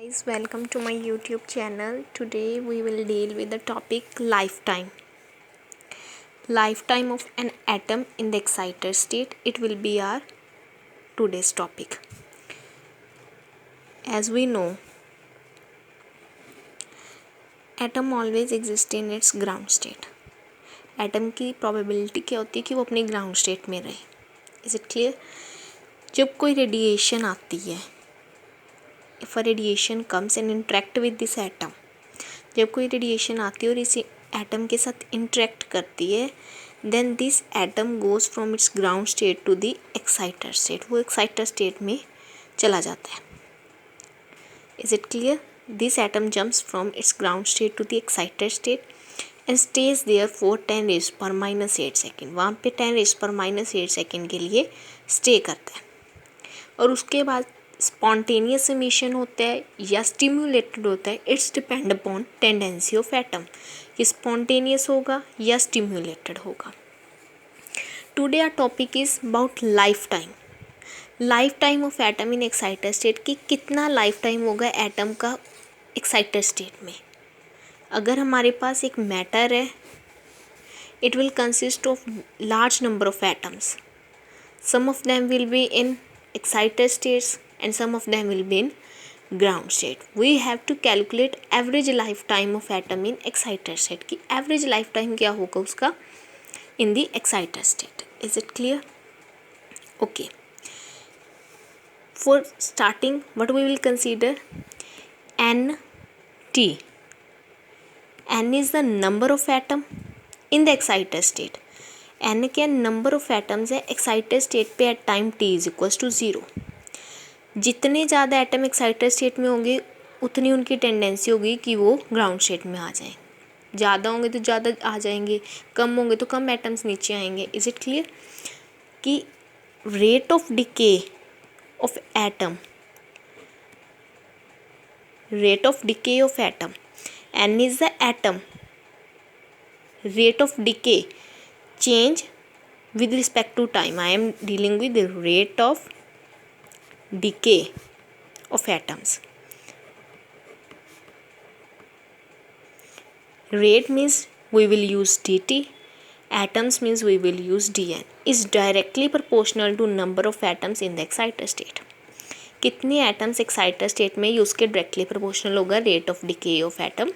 Guys, welcome to my YouTube channel. Today we will deal with the topic lifetime. Lifetime of an atom in the excited state. It will be our today's topic. As we know, atom always exists in its ground state. Atom की probability क्या होती है कि वो अपनी ground state में रहे. Is it clear? जब कोई radiation आती है, if a radiation comes and interact with this atom, जब कोई रेडिएशन आती है और इसी एटम के साथ इंटरेक्ट करती है, then this atom goes from its ground state to the excited state. वो एक्साइटर स्टेट में चला जाता है. Is it clear? This atom jumps from its ground state to the excited state and stays there for 10⁻⁻8 second. वहाँ पे 10⁻⁻8 second के लिए stay करता है और उसके बाद स्पॉन्टेनियस एमिशन होता है या स्टिम्युलेटेड होता है. It's depend upon tendency of atom कि स्पॉन्टेनियस होगा या स्टिम्युलेटेड होगा. Today our topic is about life time. Life time of atom in excited state कि कितना लाइफ टाइम होगा एटम का एक्साइटर स्टेट में. अगर हमारे पास एक मैटर है, it will consist of large number of atoms. Some of them will be in excited states and some of them will be in ground state. We have to calculate average lifetime of atom in excited state कि average lifetime क्या होगा उसका in the excited state. Is it clear? Okay. For starting, what we will consider N(T). N is the number of atom in the excited state. N के number of atoms है excited state पे at time t is equals to 0. जितने ज़्यादा atom excited state में होंगे उतनी उनकी tendency होगी कि वो ग्राउंड स्टेट में आ जाएं. ज़्यादा होंगे तो ज़्यादा आ जाएंगे, कम होंगे तो कम एटम्स नीचे आएंगे. इज इट क्लियर कि rate of decay of atom n is the atom rate of decay change with respect to time. I am dealing with the rate of decay of atoms. Rate means we will use dt, atoms means we will use dn. is directly proportional to number of atoms in the excited state. कितने atoms excited state में ये उसके directly proportional होगा rate of decay of atom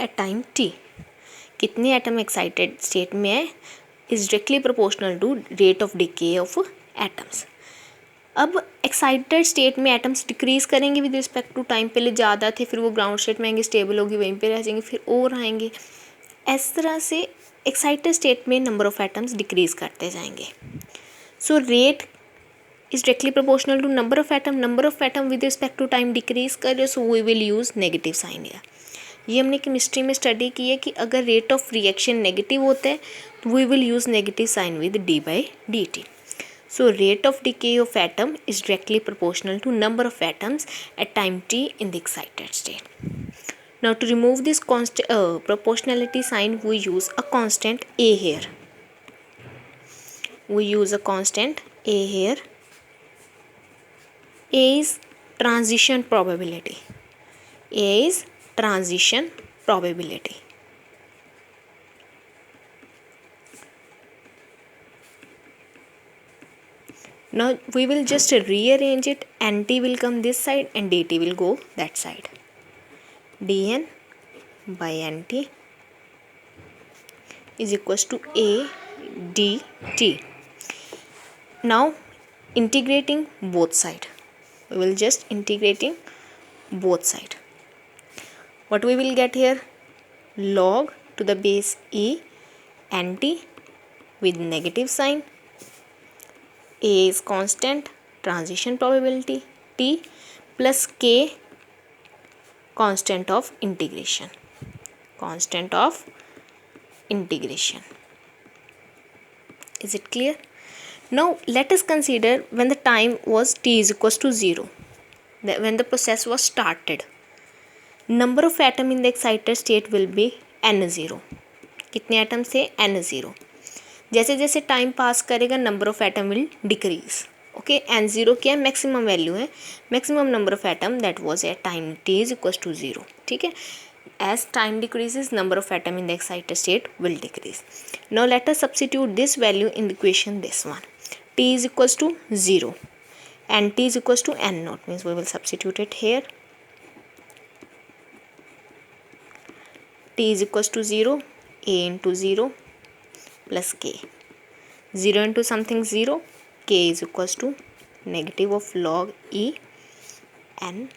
at time t. कितने atom excited state में है is directly proportional to rate of decay of atoms. अब excited state में एटम्स डिक्रीज करेंगे विद रिस्पेक्ट टू टाइम. पहले ज़्यादा थे, फिर वो ग्राउंड स्टेट में आएंगे, स्टेबल होगी, वहीं पे रह जाएंगे, फिर और आएंगे. इस तरह से एक्साइटेड स्टेट में नंबर ऑफ एटम्स डिक्रीज करते जाएंगे. So rate is directly proportional to number of atom with respect to time decrease कर रहे, so we will use negative sign या. ये हमने केमिस्ट्री में स्टडी की है कि अगर रेट ऑफ रिएक्शन नेगेटिव होता है तो we will use negative sign with d/dt. So rate of decay of atom is directly proportional to number of atoms at time t in the excited state. Now to remove this proportionality sign we use a constant a here. We use a constant a here. A is transition probability. A is transition probability. Now we will just rearrange it. Nt will come this side and dt will go that side. dn by nt is equals to a dt. Now integrating both side. We will just integrating both side. What we will get here? Log to the base e nt with negative sign. A is constant, transition probability t plus k constant of integration. Is it clear? Now let us consider when the time was t is equals to 0, when the process was started. Number of atom in the excited state will be n0. कितने atom से n0. जैसे जैसे time pass करेगा number of atom will decrease. Okay, n0 क्या है, maximum value है, maximum number of atom that was at time t is equal to 0. ठीक है, as time decreases number of atom in the excited state will decrease. Now let us substitute this value in the equation, this one, t is equals to 0 and t is equals to n naught, means we will substitute it here. T is equals to 0, a into 0 plus k, 0 into something 0, k is equals to negative of log e n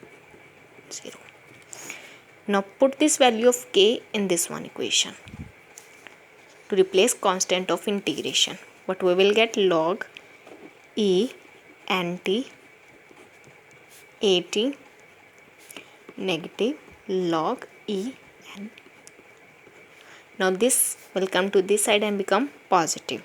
0. Now put this value of k in this one equation to replace constant of integration. But we will get log e nt at negative log e n. Now this will come to this side and become positive.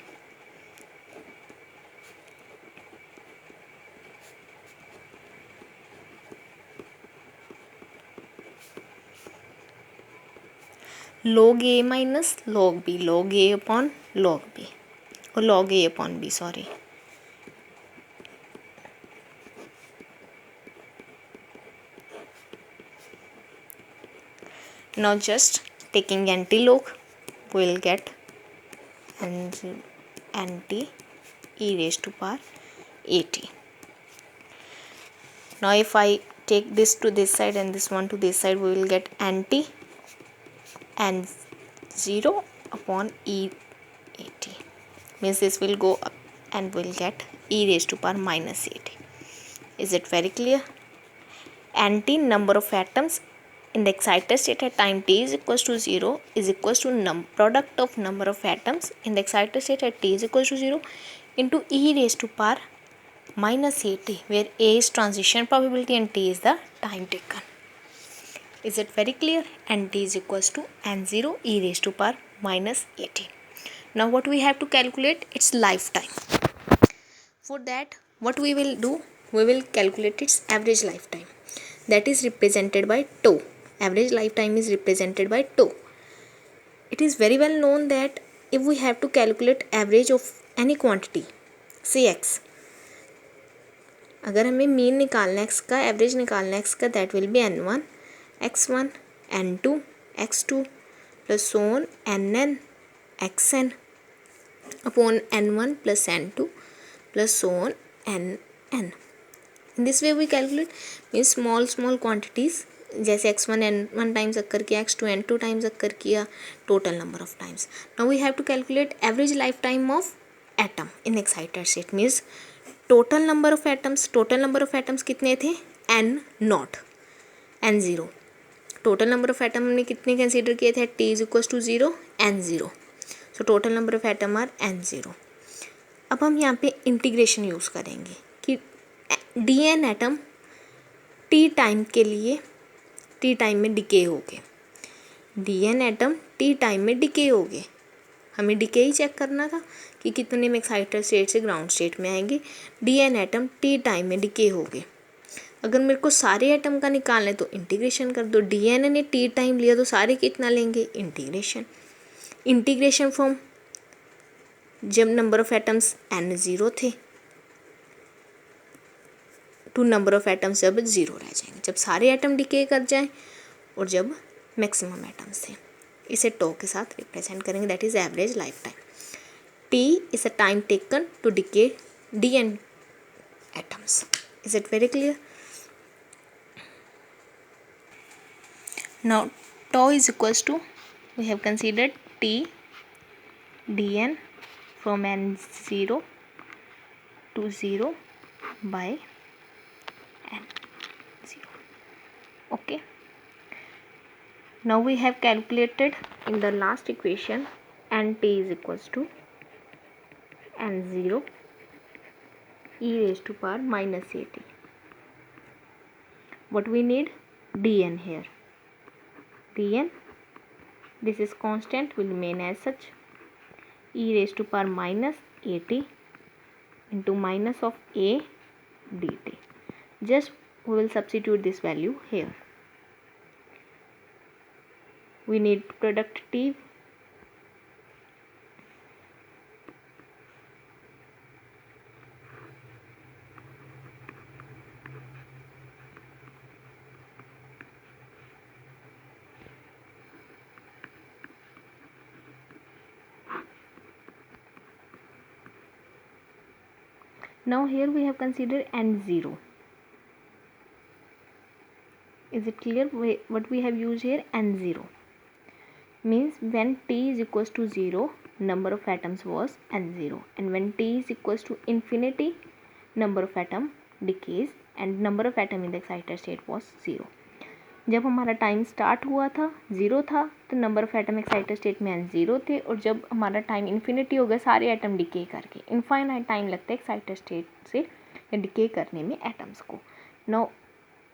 Log a minus log b, log a upon log b, or log a upon b, sorry. Now just taking anti-log, we will get anti e raised to power at. Now if I take this to this side and this one to this side, we will get anti and 0 upon e at, means this will go up and we'll get e raised to power minus at. Is it very clear? Anti number of atoms in the excited state at time t is equals to 0 is equals to product of number of atoms in the excited state at t is equals to 0 into e raised to power minus at, where a is transition probability and t is the time taken. Is it very clear? And t is equals to n0 e raised to power minus at. Now what we have to calculate? Its lifetime. For that, what we will do? We will calculate its average lifetime. That is represented by tau. Average lifetime is represented by tau. It is very well known that if we have to calculate average of any quantity, say x, अगर हमें mean निकालना है x का, average निकालना है x का, that will be n1 x1 n2 x2 plus so on nn xn upon n1 plus n2 plus so on nn. In this way we calculate, means small quantities, जैसे x1 n1 times occur किया, x2 n2 times occur किया, total number of times. Now we have to calculate average life time of atom in excited state, means total number of atoms. Total number of atoms कितने थे? n not n0. Total number of atom हमने कितने consider किए थे? t is equals to 0 n0. So total number of atom are n0. अब हम यहाँ पे इंटीग्रेशन यूज़ करेंगे कि dn एटम t टाइम के लिए t टाइम में डिके हो गए. dn एटम t टाइम में डिके हो गए. हमें डिके ही चेक करना था कि कितने में एक्साइटेड स्टेट से ग्राउंड स्टेट में आएंगे. dn एटम t टाइम में डिके हो गए. अगर मेरे को सारे एटम का निकालना है तो इंटीग्रेशन कर दो. dn ने t टाइम लिया तो सारे कितना लेंगे? इंटीग्रेशन. इंटीग्रेशन फ्रॉम जब नंबर ऑफ एटम्स n0 थे टू नंबर ऑफ एटम्स जब 0 रह जाएंगे, जब सारे एटम डिके कर जाएं और जब मैक्सिमम एटम्स थे. इसे टो के साथ रिप्रेजेंट करेंगे, that is average life time. T is a time taken to decay dn atoms. Is it very clear? Now टो is equals to, we have considered t dn from n0 to 0 by n0. Okay. Now we have calculated in the last equation nt is equals to n0 e raised to power minus at. What we need? dn here. dn, this is constant, will remain as such, e raised to power minus at into minus of a dt. Just we will substitute this value here. We need product t. Now here we have considered n0. Is it clear what we have used here? n0 means when t is equals to 0, number of atoms was n0, and when t is equals to infinity, number of atom decays and number of atom in the excited state was 0. जब हमारा time start हुआ था 0 था तो number of atom excited state में n0 थे, और जब हमारा टाइम इन्फिनिटी हो गया सारे एटम डिके करके, इनफाइनाइट टाइम लगता है एक्साइटेड स्टेट से डिके करने में एटम्स को. नाउ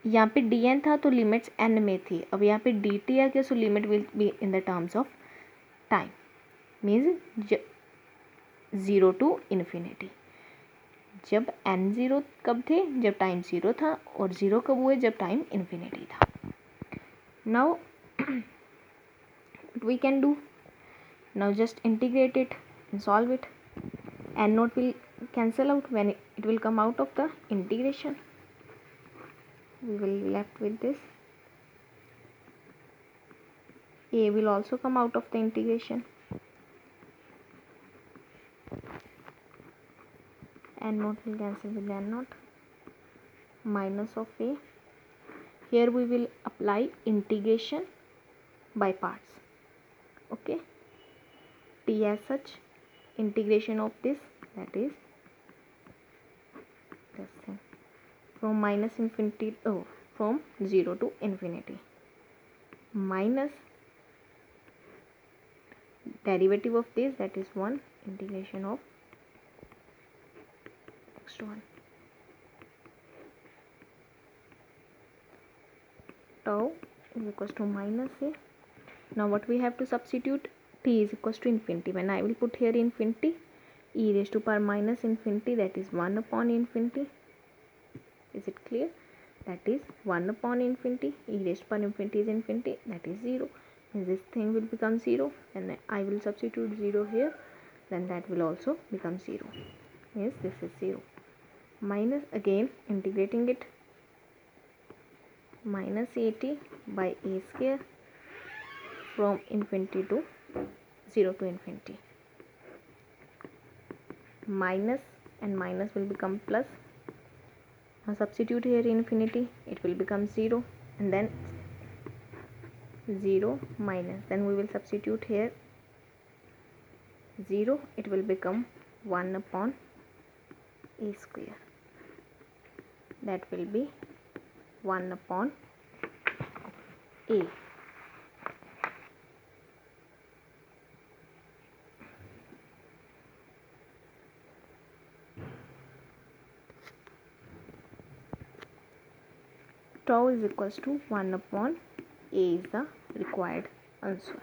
यहाँ पे dn था तो लिमिट्स n में थी, अब यहाँ पे dt आ गया, so limit will be in the terms of time, means 0 to infinity. जब n0 कब थे? जब टाइम 0 था, और 0 कब हुए? जब टाइम इन्फिनिटी था. Now what we can do? Now just integrate it and solve it. N naught will cancel out when it will come out of the integration. We will be left with this. A will also come out of the integration. N naught will cancel with N naught. Minus of A. Here we will apply integration by parts. Okay. T as such, integration of this, that is this thing, from minus infinity, from 0 to infinity, minus derivative of this, that is 1, integration of next one. Tau is equals to minus A. Now what we have to substitute? T is equals to infinity. When I will put here infinity, e raised to power minus infinity, that is 1 upon infinity. Is it clear? That is 1 upon infinity, e raised to power infinity is infinity, that is 0. And this thing will become 0, and I will substitute 0 here, then that will also become 0. Yes, this is 0. Minus, again integrating it, minus at by a square from infinity to 0 to infinity. Minus and minus will become plus. Now substitute here infinity, it will become 0, and then 0 minus, then we will substitute here 0, it will become 1 upon a square, that will be 1 upon a. Tau is equals to 1 upon a is the required answer.